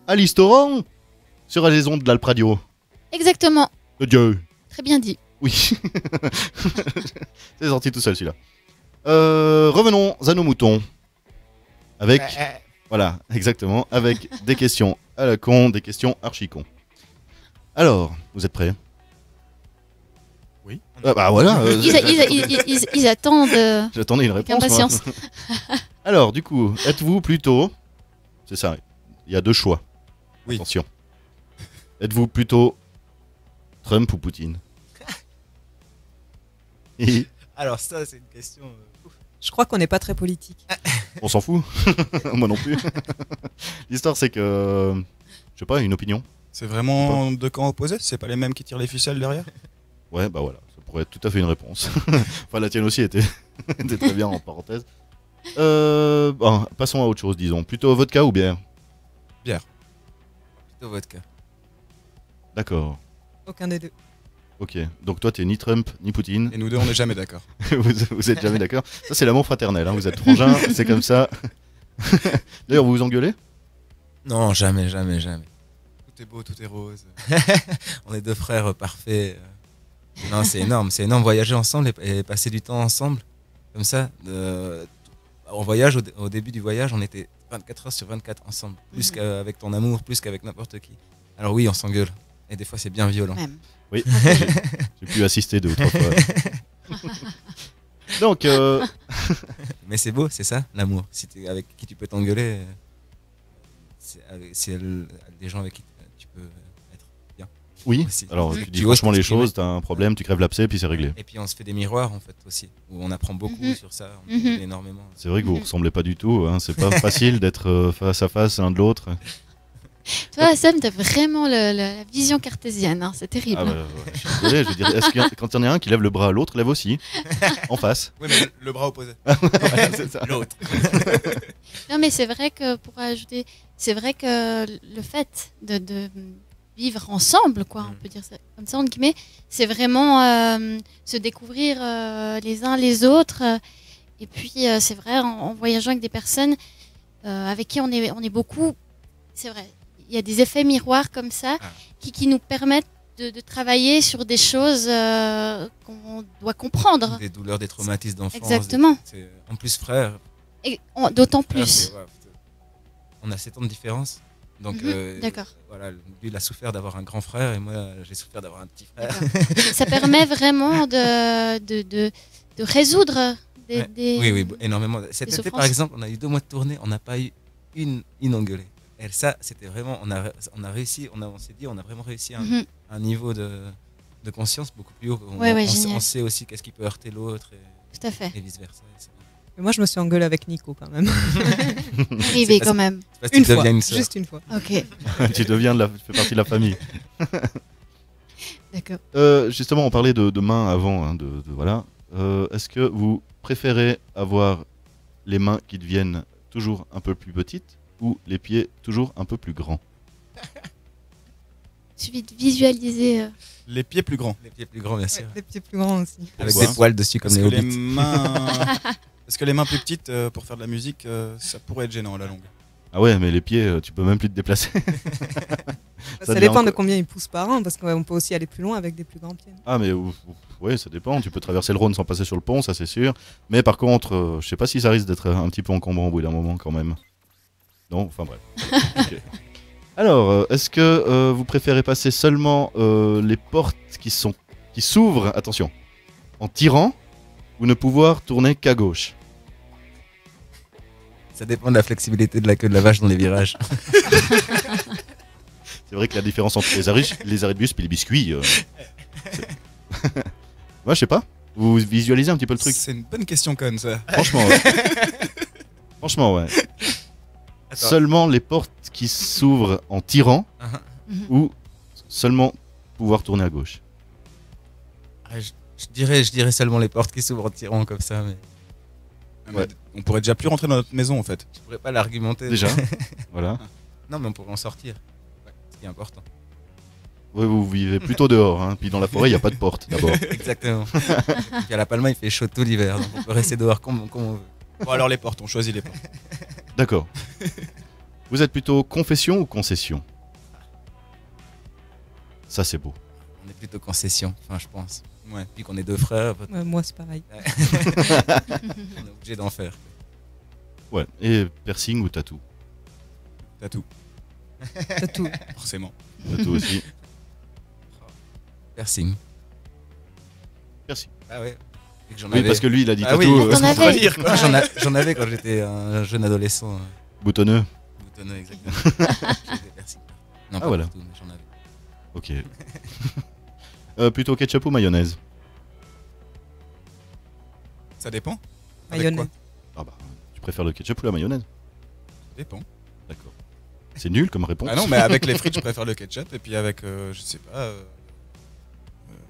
Alice Torrent sur les ondes de l'Alp Radio. Exactement. De Dieu. Très bien dit. Oui. C'est sorti tout seul celui-là. Revenons à nos moutons. Avec... Voilà, exactement. Avec des questions à la con, des questions archi-con. Alors, vous êtes prêts? Oui. Bah voilà. Ils attendent J'attendais une avec réponse. impatience. Alors, du coup, êtes-vous plutôt... C'est ça, il y a deux choix. Oui. Attention. Êtes-vous plutôt Trump ou Poutine? Et Alors ça, c'est une question... Je crois qu'on n'est pas très politique. on s'en fout. Moi non plus. L'histoire, c'est que... Je sais pas, une opinion. C'est vraiment deux camps opposés? C'est pas les mêmes qui tirent les ficelles derrière? Ouais, bah voilà, ça pourrait être tout à fait une réponse. Enfin, la tienne aussi était, était très bien en parenthèse. Bon, passons à autre chose, disons. Plutôt vodka ou bière? Plutôt vodka. D'accord. Aucun des deux. Ok. Donc toi, t'es ni Trump, ni Poutine. Et nous deux, on n'est jamais d'accord. Vous êtes jamais d'accord. Ça, c'est l'amour fraternel. Hein. Vous êtes frangins, c'est comme ça. D'ailleurs, vous vous engueulez? Non, jamais, jamais, jamais. Tout est beau, tout est rose. On est deux frères parfaits. Non, c'est énorme, c'est énorme. Voyager ensemble et passer du temps ensemble, comme ça. En voyage, au début du voyage, on était 24 heures sur 24 ensemble. Plus qu'avec ton amour, plus qu'avec n'importe qui. Alors oui, on s'engueule. Et des fois, c'est bien violent. Même. Oui. J'ai pu assister 2 ou 3 fois. Donc, Mais c'est beau, c'est ça, l'amour. Si t'es avec qui tu peux t'engueuler, c'est des gens avec qui tu peux être bien. oui. Aussi. Alors, tu dis Tu oses franchement les t'exprimer. choses, t'as un problème, tu crèves l'abcès, puis c'est réglé. Et puis on se fait des miroirs en fait aussi, où on apprend beaucoup Mhm. sur ça, on Mhm. apprend énormément. C'est vrai que vous ressemblez pas du tout. Hein. C'est pas facile d'être face à face l'un de l'autre. Toi, Sam, t'as vraiment la vision cartésienne. Hein. C'est terrible. Ah bah, ouais, je suis désolé, je veux dire, quand il y en a un qui lève le bras à l'autre, lève aussi, en face. Oui, mais le bras opposé. Voilà, c'est ça. L'autre. Non, mais c'est vrai que, pour ajouter, c'est vrai que le fait de vivre ensemble, quoi, on peut dire ça comme ça, entre guillemets, c'est vraiment se découvrir les uns les autres. Et puis, c'est vrai, en voyageant avec des personnes avec qui on est beaucoup, c'est vrai, il y a des effets miroirs comme ça qui nous permettent de travailler sur des choses qu'on doit comprendre. Des douleurs, des traumatismes d'enfance. Exactement. En plus frère. Et d'autant frère, plus. On a 7 ans de différence. Donc D'accord. voilà, lui il a souffert d'avoir un grand frère et moi j'ai souffert d'avoir un petit frère. Ça permet vraiment de résoudre des... Oui, énormément. Cet des été souffrances. par exemple, on a eu 2 mois de tournée, on n'a pas eu une engueulée. Et ça, c'était vraiment, on a réussi, on s'est dit, on a vraiment réussi à Mhm. un niveau de conscience beaucoup plus haut. Ouais, On génial. sait aussi qu'est-ce qui peut heurter l'autre Tout à fait. et vice versa. Mais moi, je me suis engueulée avec Nico quand même. Arrivé quand même. Une fois, une sœur. juste une fois. Ok, Tu fais partie de la famille. d'accord. Justement, on parlait de mains avant. Hein, voilà. Est-ce que vous préférez avoir les mains qui deviennent toujours un peu plus petites ou les pieds toujours un peu plus grands? Il suffit de visualiser. Les pieds plus grands. Les pieds plus grands, bien sûr. Des petits plus grands aussi. Avec Pourquoi des poils dessus comme Parce les que les hobbits. mains... Parce que les mains plus petites, pour faire de la musique, ça pourrait être gênant à la longue. Ah ouais, mais les pieds, tu peux même plus te déplacer. Ça devient dépend de encore- combien ils poussent par an, parce qu'on peut aussi aller plus loin avec des plus grands pieds. Ah mais ouais, ça dépend. Tu peux traverser le Rhône sans passer sur le pont, ça c'est sûr. Mais par contre, je sais pas si ça risque d'être un petit peu encombrant au bout d'un moment quand même. Non, enfin bref. Ok. Alors, est-ce que vous préférez passer seulement les portes qui s'ouvrent, attention, en tirant, ou ne pouvoir tourner qu'à gauche? Ça dépend de la flexibilité de la queue de la vache dans les virages. C'est vrai que la différence entre les arrêts de bus et les biscuits. Moi, je sais pas. Vous visualisez un petit peu le truc? C'est une bonne question conne, ça. Franchement, ouais. Franchement, ouais. Attends. Seulement les portes qui s'ouvrent en tirant Mhm. ou seulement pouvoir tourner à gauche? Ah, je dirais seulement les portes qui s'ouvrent en tirant comme ça, mais Ouais. On pourrait déjà plus rentrer dans notre maison, en fait. je pourrais pas l'argumenter. Déjà. Voilà. Non, mais on pourrait en sortir. Ouais, ce qui est important. Ouais, vous vivez plutôt dehors, hein. Puis dans la forêt, il n'y a pas de porte d'abord. Exactement. Et puis à La Palma, il fait chaud tout l'hiver, donc on peut rester dehors comme on veut. Bon, alors les portes, on choisit les portes. D'accord. Vous êtes plutôt confession ou concession? Ça, c'est beau. On est plutôt concession, enfin, je pense. Ouais. Puis qu'on est deux frères, Ouais, moi, c'est pareil. on est obligé d'en faire. Ouais. Et piercing ou tatou? Tatou, C'est tout. forcément. Tatou aussi. Piercing. Piercing. Ah ouais. Et que j'en Oui, avais. parce que lui, il a dit Ah tatou. oui, T'en faut avais. pas dire, quoi. J'en avais quand j'étais un jeune adolescent. Boutonneux. Boutonneux, exactement. J'ai des piercings. Non, pas voilà. partout, mais j'en avais. Ok. Plutôt ketchup ou mayonnaise? Ça dépend. Avec Mayonnaise. quoi Ah bah, tu préfères le ketchup ou la mayonnaise? Ça dépend. D'accord. C'est nul comme réponse. Ah non, mais avec les frites, je préfère le ketchup. Et puis avec, je sais pas,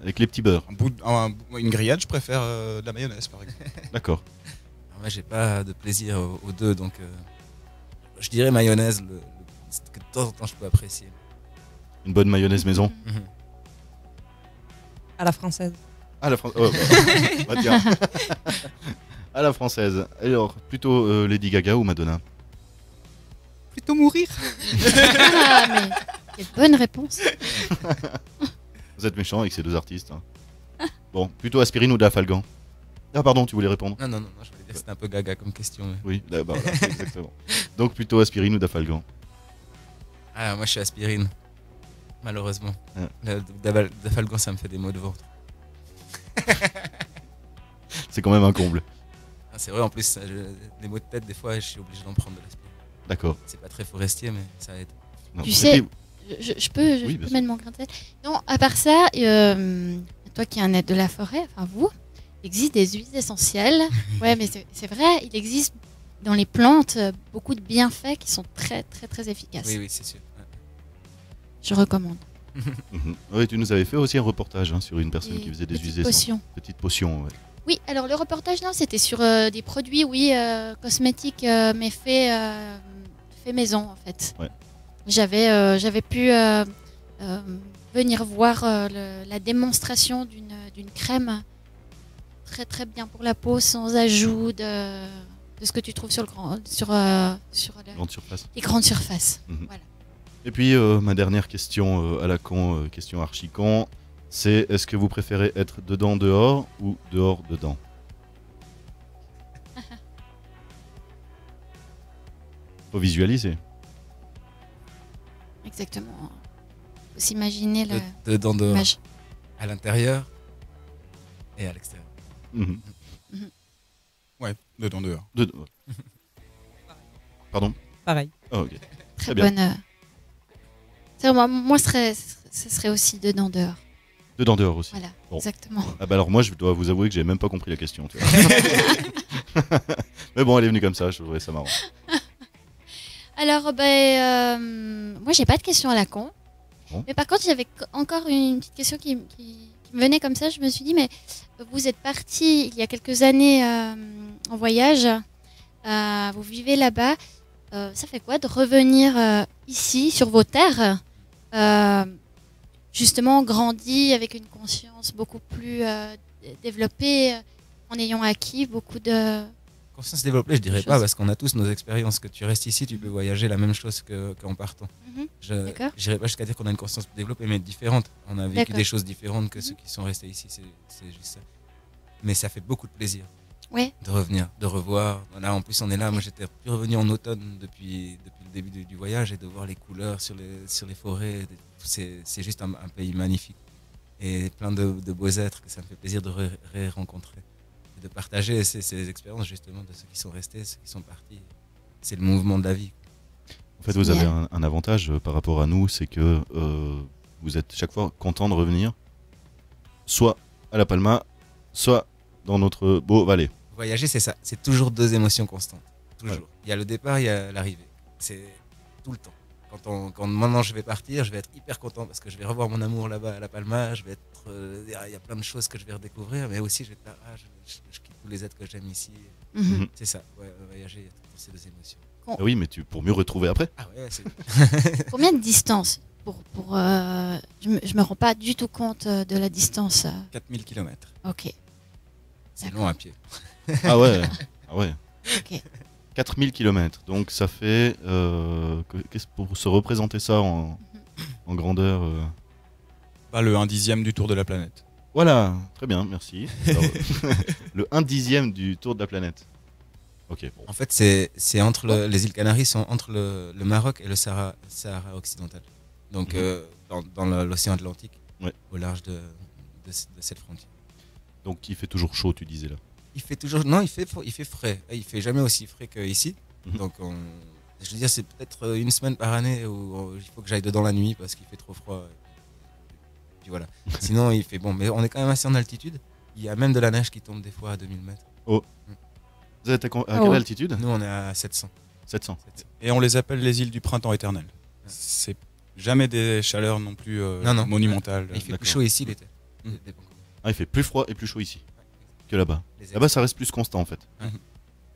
Avec les petits beurres. une grillade, je préfère de la mayonnaise, par exemple. D'accord. Alors moi, j'ai pas de plaisir aux deux, donc je dirais mayonnaise, ce que de temps en temps je peux apprécier. Une bonne mayonnaise maison. Mhm. À la française. Ah, la française. Oh, bah, bah, tiens. À la française. Alors, plutôt Lady Gaga ou Madonna? Plutôt mourir. Ah, mais quelle bonne réponse. Vous êtes méchant avec ces deux artistes. Hein. Bon, plutôt aspirine ou Dafalgan? Ah, pardon, tu voulais répondre? Non, je voulais dire que c'était un peu gaga comme question. Mais... Oui, là, bah, voilà, exactement. Donc, plutôt aspirine ou Dafalgan? Ah, moi je suis aspirine, malheureusement. Ah. Le Dafalgan, ça me fait des maux de ventre. C'est quand même un comble. Ah, c'est vrai, en plus, les maux de tête, des fois, je suis obligé d'en prendre de l'aspirine. D'accord. C'est pas très forestier, mais ça aide. Non, Tu et sais, puis, je peux, Oui, bien sûr. mettre mon grain de sel. Non, à part ça, toi qui es un aide de la forêt, enfin vous, il existe des huiles essentielles. Ouais, mais c'est vrai, il existe dans les plantes beaucoup de bienfaits qui sont très, très, très efficaces. Oui, c'est sûr. Ouais. Je recommande. Oui, tu nous avais fait aussi un reportage hein, sur une personne qui faisait des petites huiles essentielles. potions. Petite potion, ouais. Oui, alors le reportage, non, c'était sur des produits, oui, cosmétiques, mais fait maison, en fait. Ouais. J'avais pu venir voir la démonstration d'une crème très très bien pour la peau, sans ajout de ce que tu trouves sur Grande surface. les grandes surfaces. Mhm. Voilà. Et puis, ma dernière question à la con, question archi con, c'est est-ce que vous préférez être dedans dehors ou dehors dedans? Faut visualiser. Exactement. Faut s'imaginer Dedans, dehors, l'image. à l'intérieur et à l'extérieur. Mhm. Ouais, dedans dehors. Pardon? Pareil. Ah, ok. Très bien. bonne. Moi, ce serait aussi dedans dehors. Dedans dehors aussi. Voilà, Bon. exactement. Ah bah alors moi je dois vous avouer que j'ai même pas compris la question. Tu vois. Mais bon elle est venue comme ça, je trouvais ça marrant. Alors, moi, j'ai pas de question à la con. Bon. Mais par contre, j'avais encore une petite question qui me venait comme ça. Je me suis dit, mais vous êtes parti il y a quelques années en voyage. Vous vivez là-bas. Ça fait quoi de revenir ici, sur vos terres, justement grandi avec une conscience beaucoup plus développée, en ayant acquis beaucoup de... Conscience développée, je dirais Chose. pas, parce qu'on a tous nos expériences. Que tu restes ici, tu peux voyager la même chose qu'en partant. Mhm. Je D'accord. n'irai pas jusqu'à dire qu'on a une conscience développée, mais différente. On a vécu D'accord. des choses différentes que ceux qui sont restés ici, c'est juste ça. Mais ça fait beaucoup de plaisir Ouais. de revenir, de revoir. Là, en plus, on est là. Moi, j'étais plus revenu en automne depuis le début du voyage et de voir les couleurs sur les forêts. C'est juste un pays magnifique. Et plein de beaux êtres que ça me fait plaisir de rencontrer. Et de partager ces expériences, justement, de ceux qui sont restés, ceux qui sont partis. C'est le mouvement de la vie. En fait vous avez un avantage par rapport à nous, c'est que vous êtes chaque fois content de revenir, soit à La Palma, soit dans notre beau Valais. Voyager, c'est ça. C'est toujours deux émotions constantes. Toujours. Ouais. Il y a le départ, il y a l'arrivée. C'est tout le temps. Quand maintenant je vais partir, je vais être hyper content parce que je vais revoir mon amour là-bas à La Palma. Je vais être, il y a plein de choses que je vais redécouvrir, mais aussi je vais être là, je quitte tous les êtres que j'aime ici. Mhm. C'est ça. Ouais, voyager, il y a toujours ces deux émotions. Ah oui mais pour mieux retrouver après. Ah ouais, c'est Combien de distance je me rends pas du tout compte de la distance. 4000 km. Ok. c'est long à pied. Ah ouais. Ah ouais. Ok. 4000 km. Donc ça fait. Qu'est-ce pour se représenter ça en grandeur Pas le 1/10 du tour de la planète. Voilà, très bien, merci. Alors, le 1/10 du tour de la planète. Ok, bon. En fait, c'est entre les îles Canaries sont entre le Maroc et le Sahara occidental. Donc dans l'océan Atlantique, Ouais. au large de cette frontière. Donc il fait toujours chaud, tu disais là. Il fait toujours non, il fait frais. Il fait jamais aussi frais qu'ici. Mhm. Donc je veux dire, c'est peut-être une semaine par année où il faut que j'aille dedans la nuit parce qu'il fait trop froid. Puis voilà. Sinon, il fait bon, mais on est quand même assez en altitude. Il y a même de la neige qui tombe des fois à 2000 mètres. Vous êtes à Oh. quelle altitude? Nous, on est à 700. 700. Et on les appelle les îles du printemps éternel. C'est jamais des chaleurs non plus Non. monumentales. Il fait D'accord. plus chaud ici l'été. Mhm. Ah, il fait plus froid et plus chaud ici que là-bas. Les Là-bas, ça reste plus constant en fait. Mhm.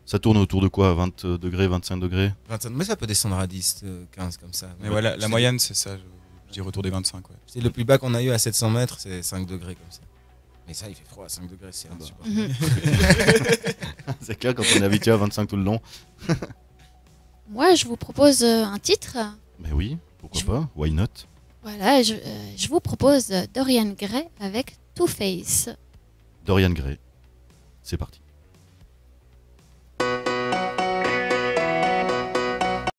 Ça tourne autour de quoi? 20 degrés, 25 degrés? 25, mais ça peut descendre à 10, 15 comme ça. Mais voilà, la moyenne, c'est ça. Je dis retour des 25. Ouais. C'est le plus bas qu'on a eu à 700 mètres, c'est 5 degrés comme ça. Mais ça, il fait froid à 5 degrés, c'est Ah bah. insupportable. C'est clair quand on est habitué à 25 tout le long. Moi, je vous propose un titre. Mais oui, pourquoi Je- pas? Why not? Voilà, je vous propose Dorian Gray avec Two Face. Dorian Gray. C'est parti.